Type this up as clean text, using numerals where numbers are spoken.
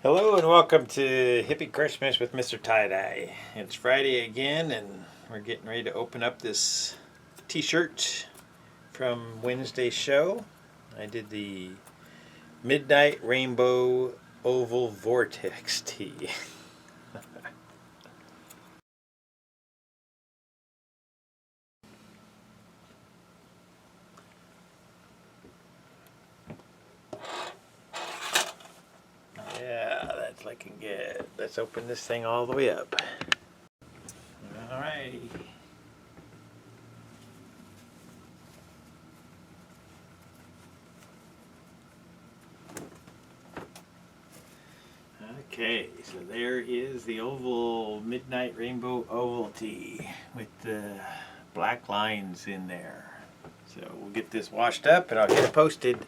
Hello and welcome to Hippie Christmas with MrTieDye. It's Friday again and we're getting ready to open up this t-shirt from Wednesday's show. I did the Midnight Rainbow Oval Vortex tee. Yeah, that's looking good. Let's open this thing all the way up. Alrighty. Okay, so there is the oval Midnight Rainbow Oval tee with the black lines in there. So we'll get this washed up and I'll get it posted.